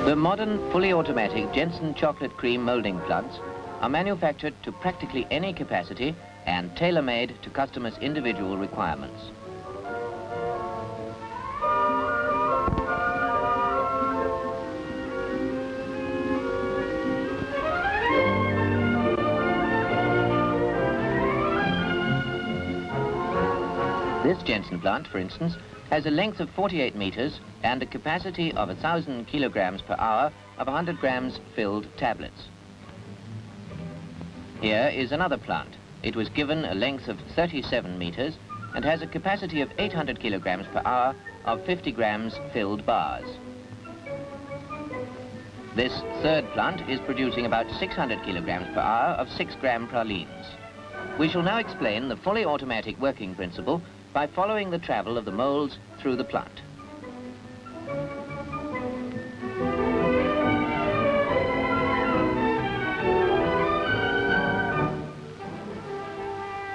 The modern, fully automatic Jensen chocolate cream molding plugs are manufactured to practically any capacity and tailor-made to customers' individual requirements. This Jensen plant, for instance, has a length of 48 meters and a capacity of 1,000 kilograms per hour of 100 grams filled tablets. Here is another plant. It was given a length of 37 meters and has a capacity of 800 kilograms per hour of 50 grams filled bars. This third plant is producing about 600 kilograms per hour of 6-gram pralines. We shall now explain the fully automatic working principle by following the travel of the molds through the plant.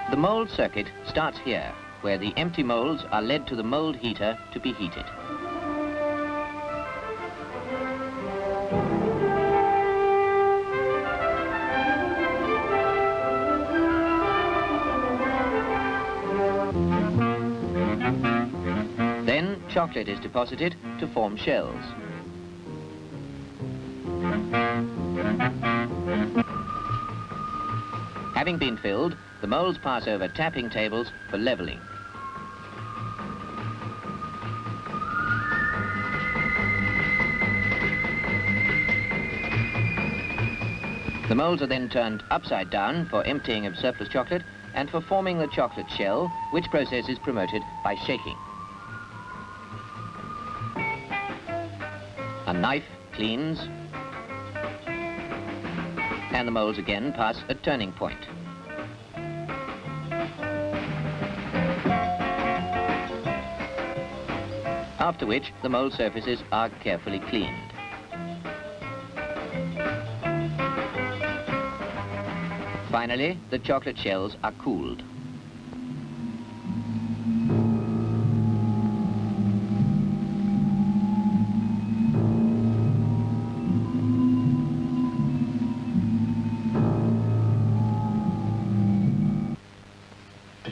The mold circuit starts here, where the empty molds are led to the mold heater to be heated. Then chocolate is deposited to form shells. Having been filled, the molds pass over tapping tables for leveling. The molds are then turned upside down for emptying of surplus chocolate and for forming the chocolate shell, which process is promoted by shaking. A knife cleans, and the molds again pass a turning point. After which, the mold surfaces are carefully cleaned. Finally, the chocolate shells are cooled.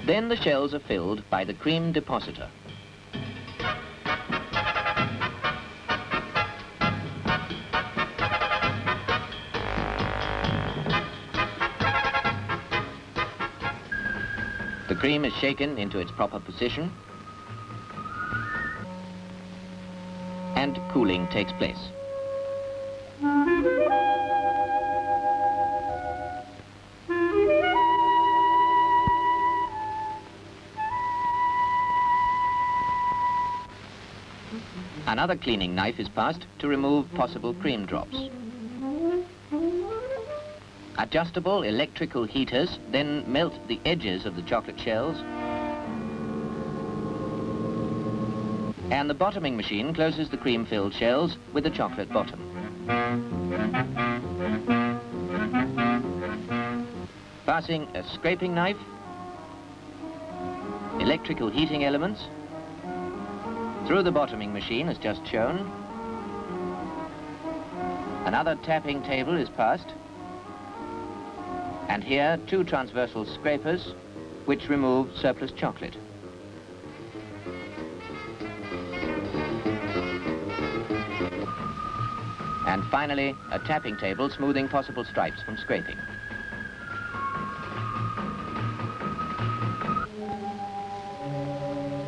Then the shells are filled by the cream depositor. The cream is shaken into its proper position and cooling takes place. Another cleaning knife is passed to remove possible cream drops. Adjustable electrical heaters then melt the edges of the chocolate shells, and the bottoming machine closes the cream-filled shells with a chocolate bottom. Passing a scraping knife, electrical heating elements, through the bottoming machine as just shown. Another tapping table is passed, and here 2 transversal scrapers which remove surplus chocolate. And finally, a tapping table smoothing possible stripes from scraping.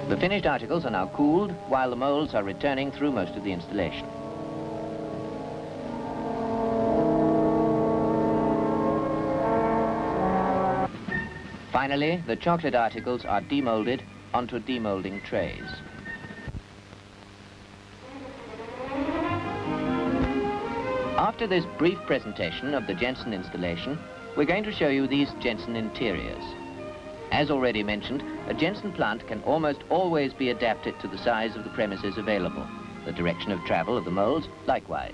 The finished articles are now cooled while the molds are returning through most of the installation. Finally, the chocolate articles are demolded onto demolding trays. After this brief presentation of the Jensen installation, we're going to show you these Jensen interiors. As already mentioned, a Jensen plant can almost always be adapted to the size of the premises available. The direction of travel of the molds, likewise.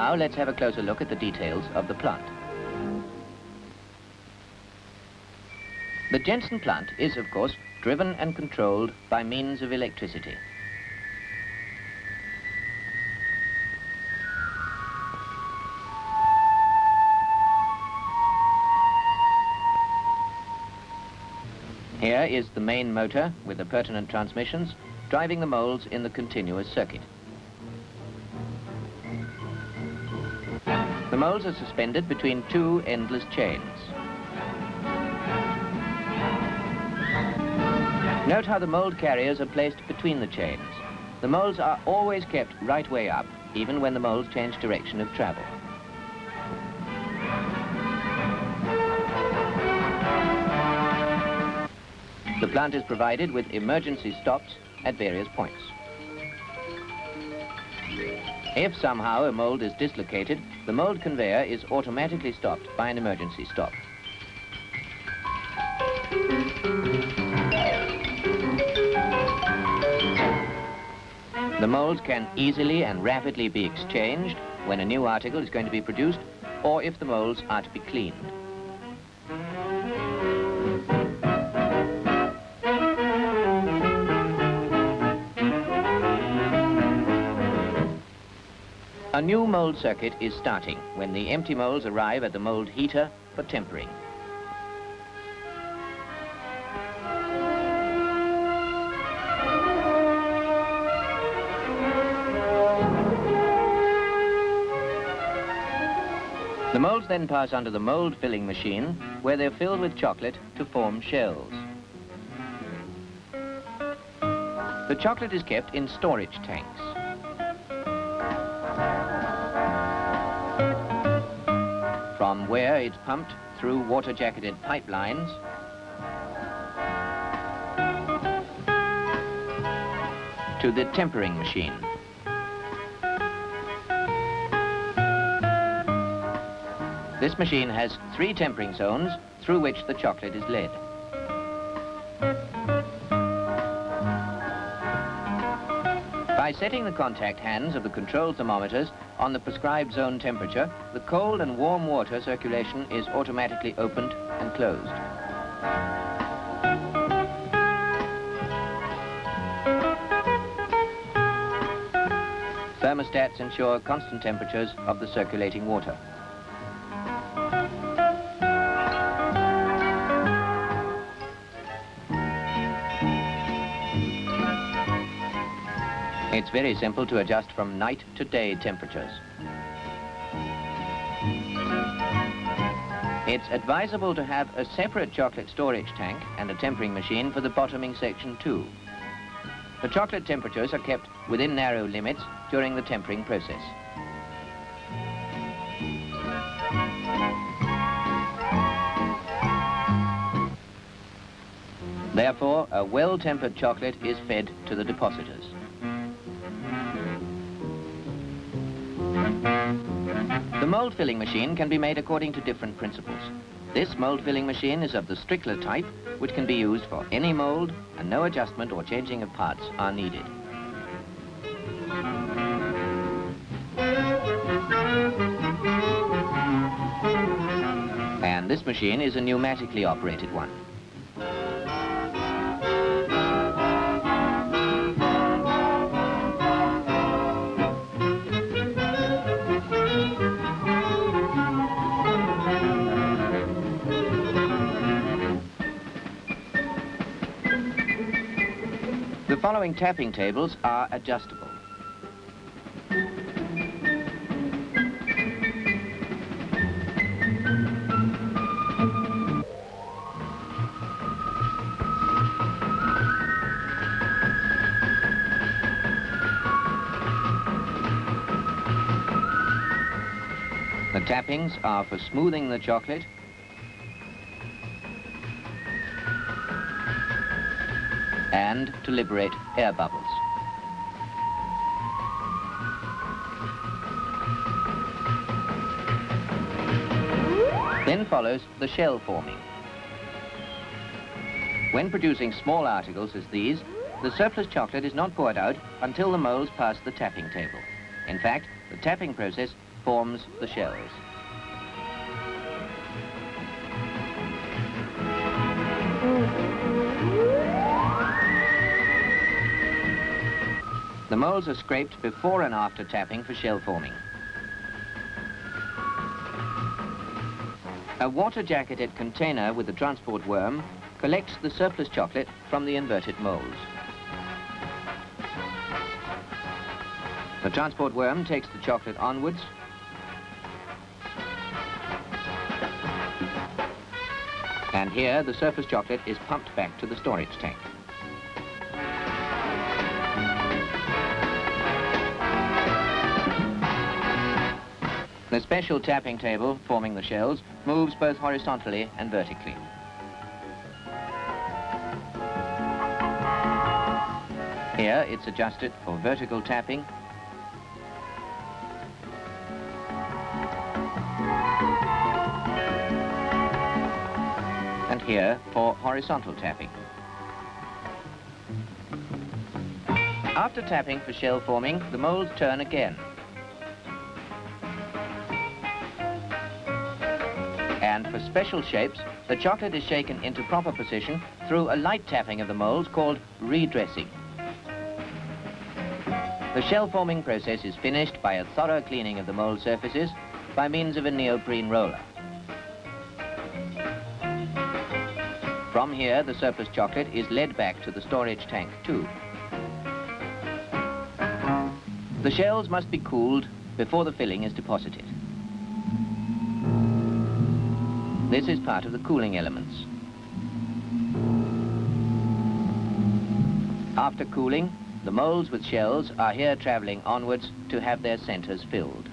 Now let's have a closer look at the details of the plant. The Jensen plant is, of course, driven and controlled by means of electricity. Here is the main motor with the pertinent transmissions driving the molds in the continuous circuit. The molds are suspended between two endless chains. Note how the mold carriers are placed between the chains. The molds are always kept right way up, even when the molds change direction of travel. The plant is provided with emergency stops at various points. If somehow a mold is dislocated, the mold conveyor is automatically stopped by an emergency stop. The molds can easily and rapidly be exchanged when a new article is going to be produced, or if the molds are to be cleaned. A new mold circuit is starting when the empty molds arrive at the mold heater for tempering. The molds then pass under the mold filling machine, where they're filled with chocolate to form shells. The chocolate is kept in storage tanks. From where it's pumped through water-jacketed pipelines to the tempering machine. This machine has 3 tempering zones through which the chocolate is led. By setting the contact hands of the control thermometers on the prescribed zone temperature, the cold and warm water circulation is automatically opened and closed. Thermostats ensure constant temperatures of the circulating water. It's very simple to adjust from night to day temperatures. It's advisable to have a separate chocolate storage tank and a tempering machine for the bottoming section too. The chocolate temperatures are kept within narrow limits during the tempering process. Therefore, a well-tempered chocolate is fed to the depositors. The mold filling machine can be made according to different principles. This mold filling machine is of the Strickler type, which can be used for any mold, and no adjustment or changing of parts are needed. And this machine is a pneumatically operated one. The following tapping tables are adjustable. The tappings are for smoothing the chocolate and to liberate air bubbles. Then follows the shell forming. When producing small articles as these, the surplus chocolate is not poured out until the molds pass the tapping table. In fact, the tapping process forms the shells. The molds are scraped before and after tapping for shell forming. A water-jacketed container with the transport worm collects the surplus chocolate from the inverted molds. The transport worm takes the chocolate onwards and here the surplus chocolate is pumped back to the storage tank. The special tapping table forming the shells moves both horizontally and vertically. Here it's adjusted for vertical tapping and here for horizontal tapping. After tapping for shell forming, the molds turn again. And for special shapes, the chocolate is shaken into proper position through a light tapping of the molds called redressing. The shell forming process is finished by a thorough cleaning of the mold surfaces by means of a neoprene roller. From here, the surplus chocolate is led back to the storage tank too. The shells must be cooled before the filling is deposited. This is part of the cooling elements. After cooling, the molds with shells are here traveling onwards to have their centers filled.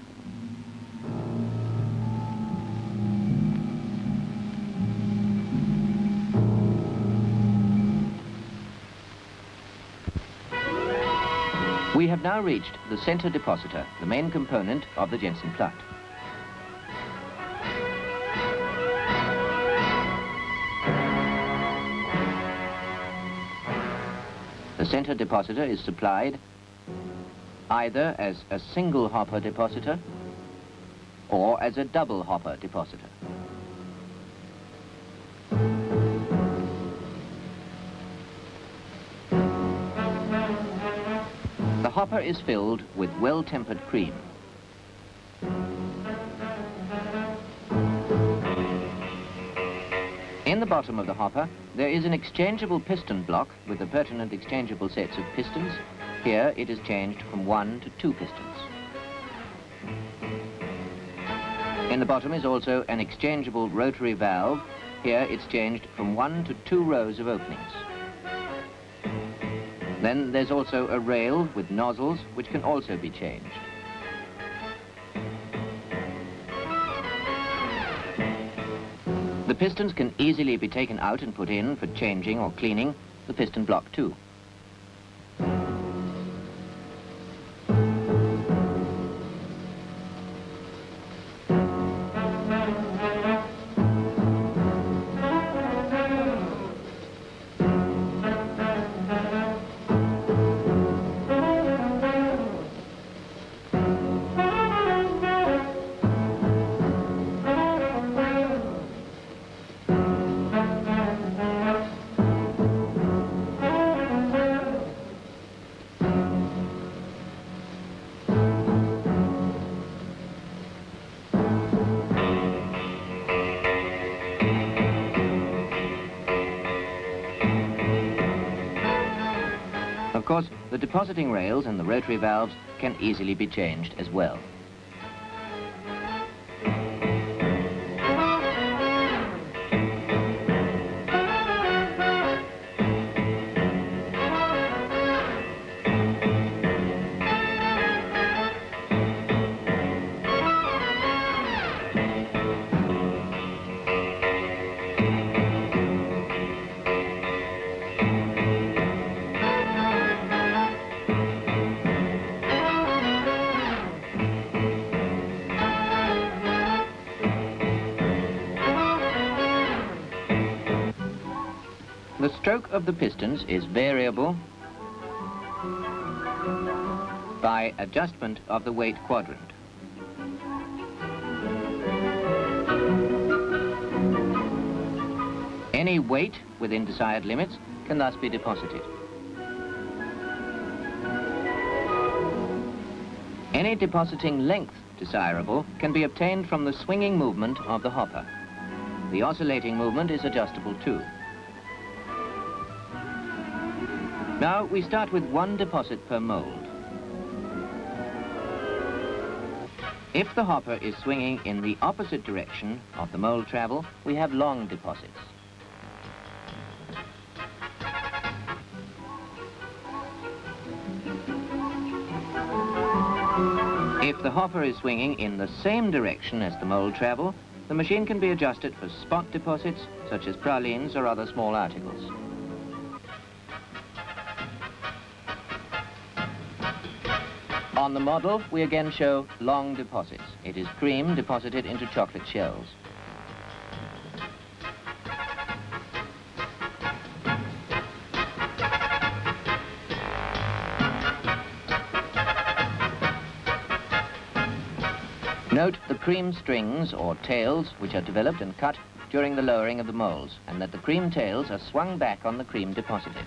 We have now reached the center depositor, the main component of the Jensen plant. The center depositor is supplied either as a single hopper depositor or as a double hopper depositor. The hopper is filled with well-tempered cream. In the bottom of the hopper, there is an exchangeable piston block with the pertinent exchangeable sets of pistons. Here it is changed from 1 to 2 pistons. In the bottom is also an exchangeable rotary valve. Here it's changed from 1 to 2 rows of openings. Then there's also a rail with nozzles which can also be changed. The pistons can easily be taken out and put in for changing or cleaning the piston block too. Of course, the depositing rails and the rotary valves can easily be changed as well. The stroke of the pistons is variable by adjustment of the weight quadrant. Any weight within desired limits can thus be deposited. Any depositing length desirable can be obtained from the swinging movement of the hopper. The oscillating movement is adjustable too. Now we start with one deposit per mold. If the hopper is swinging in the opposite direction of the mold travel, we have long deposits. If the hopper is swinging in the same direction as the mold travel, the machine can be adjusted for spot deposits, such as pralines or other small articles. On the model, we again show long deposits. It is cream deposited into chocolate shells. Note the cream strings or tails which are developed and cut during the lowering of the molds, and that the cream tails are swung back on the cream deposited.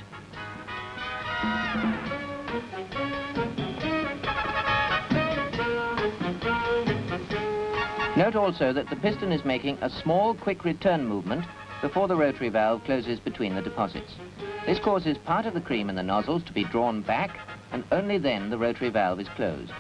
Note also that the piston is making a small quick return movement before the rotary valve closes between the deposits. This causes part of the cream in the nozzles to be drawn back, and only then the rotary valve is closed.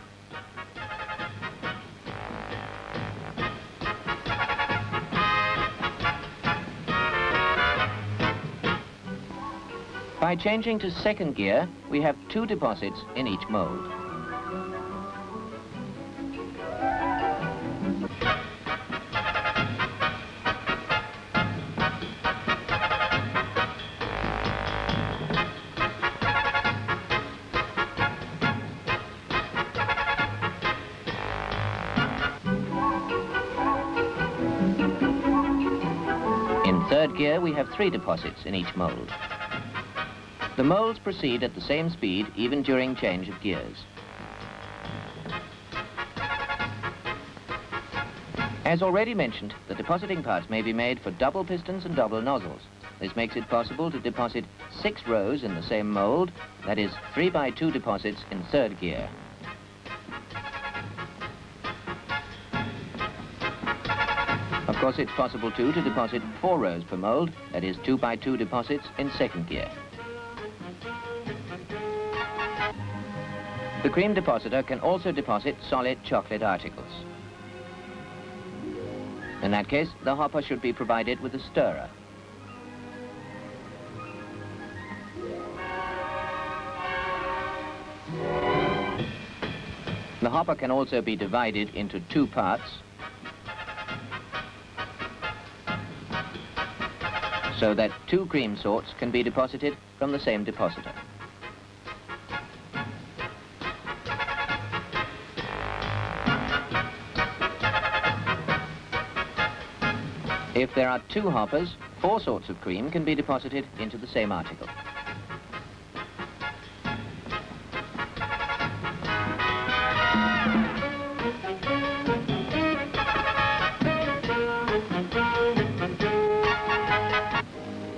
By changing to second gear, we have two deposits in each mold. In third gear, we have three deposits in each mold. The molds proceed at the same speed even during change of gears. As already mentioned, the depositing parts may be made for double pistons and double nozzles. This makes it possible to deposit 6 rows in the same mold, that is 3x2 deposits in third gear. Of course, it's possible too to deposit 4 rows per mold, that is 2x2 deposits in second gear. The cream depositor can also deposit solid chocolate articles. In that case, the hopper should be provided with a stirrer. The hopper can also be divided into 2 parts, so that 2 cream sorts can be deposited from the same depositor. If there are 2 hoppers, 4 sorts of cream can be deposited into the same article.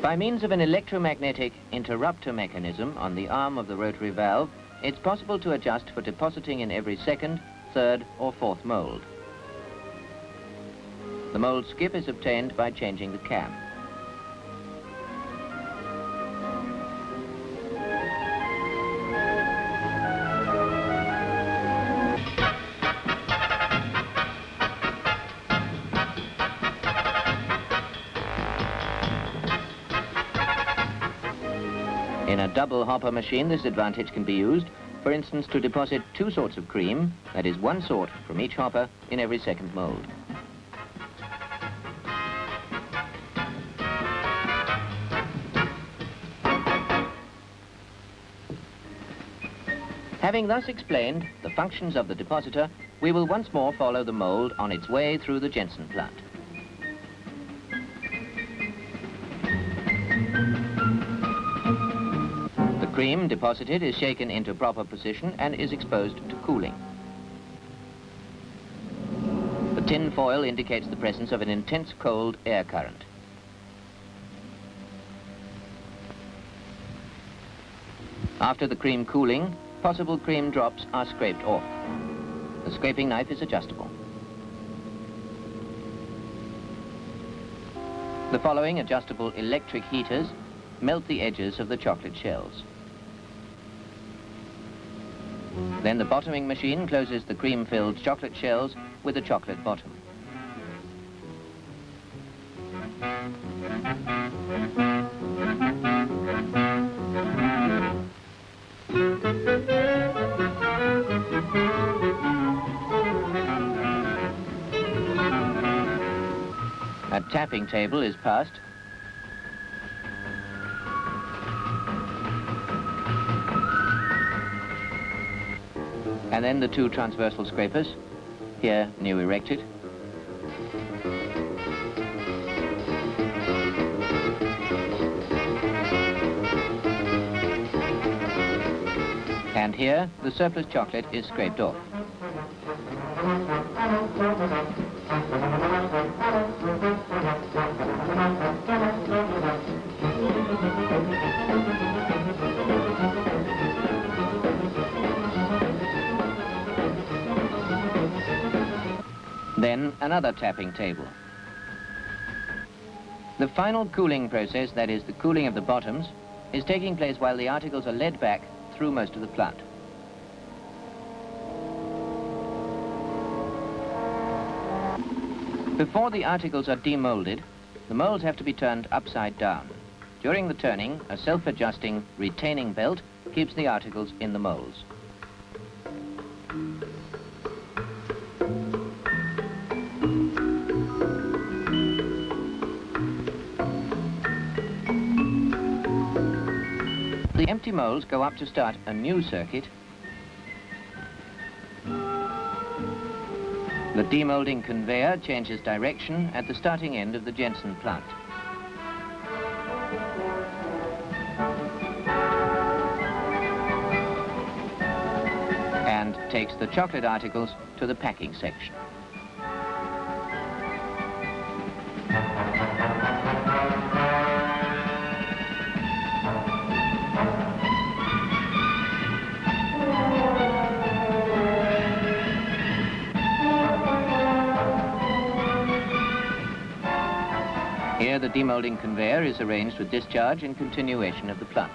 By means of an electromagnetic interrupter mechanism on the arm of the rotary valve, it's possible to adjust for depositing in every second, third or fourth mold. The mold skip is obtained by changing the cam. In a double hopper machine, this advantage can be used, for instance, to deposit 2 sorts of cream, that is 1 sort from each hopper in every second mold. Having thus explained the functions of the depositor, we will once more follow the mold on its way through the Jensen plant. The cream deposited is shaken into proper position and is exposed to cooling. The tin foil indicates the presence of an intense cold air current. After the cream cooling, possible cream drops are scraped off. The scraping knife is adjustable. The following adjustable electric heaters melt the edges of the chocolate shells. Then the bottoming machine closes the cream-filled chocolate shells with a chocolate bottom. A tapping table is passed. And then the two transversal scrapers, here new erected. And here, the surplus chocolate is scraped off. Then another tapping table. The final cooling process, that is the cooling of the bottoms, is taking place while the articles are led back through most of the plant. Before the articles are demolded, the molds have to be turned upside down. During the turning, a self-adjusting retaining belt keeps the articles in the molds. The empty molds go up to start a new circuit. The demolding conveyor changes direction at the starting end of the Jensen plant. And takes the chocolate articles to the packing section. Here the demolding conveyor is arranged for discharge and continuation of the plant.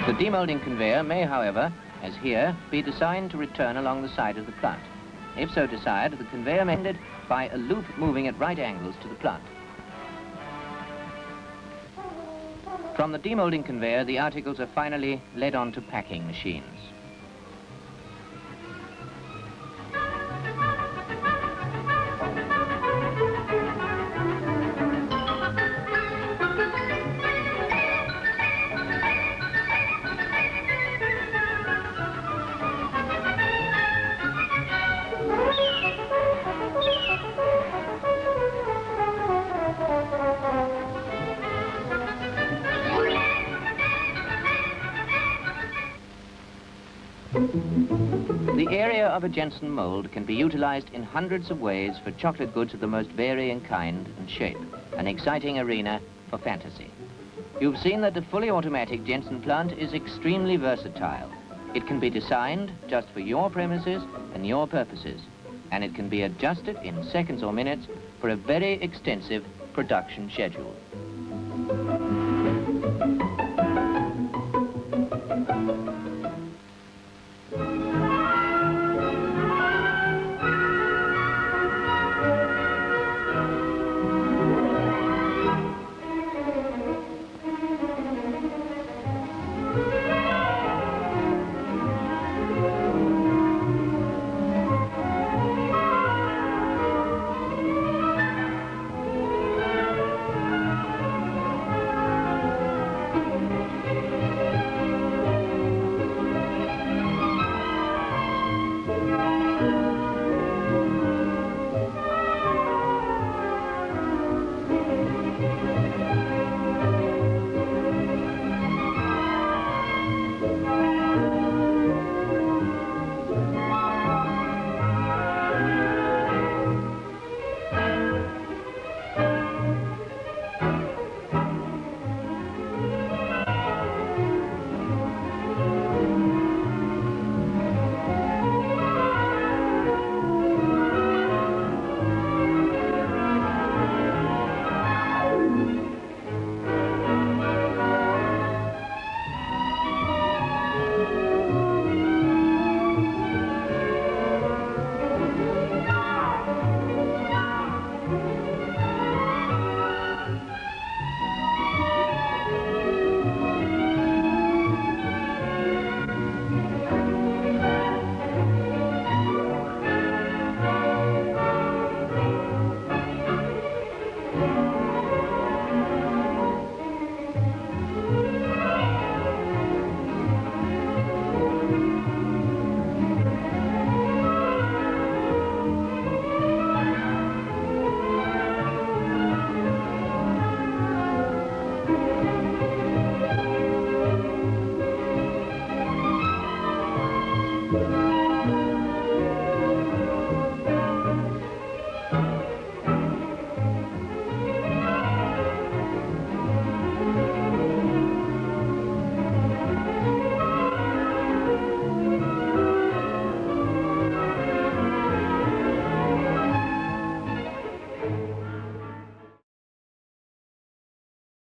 The demolding conveyor may, however, as here, be designed to return along the side of the plant. If so desired, the conveyor may be ended by a loop moving at right angles to the plant. From the demolding conveyor, the articles are finally led on to packing machines. The area of a Jensen mold can be utilized in hundreds of ways for chocolate goods of the most varying kind and shape, an exciting arena for fantasy. You've seen that the fully automatic Jensen plant is extremely versatile. It can be designed just for your premises and your purposes, and it can be adjusted in seconds or minutes for a very extensive production schedule.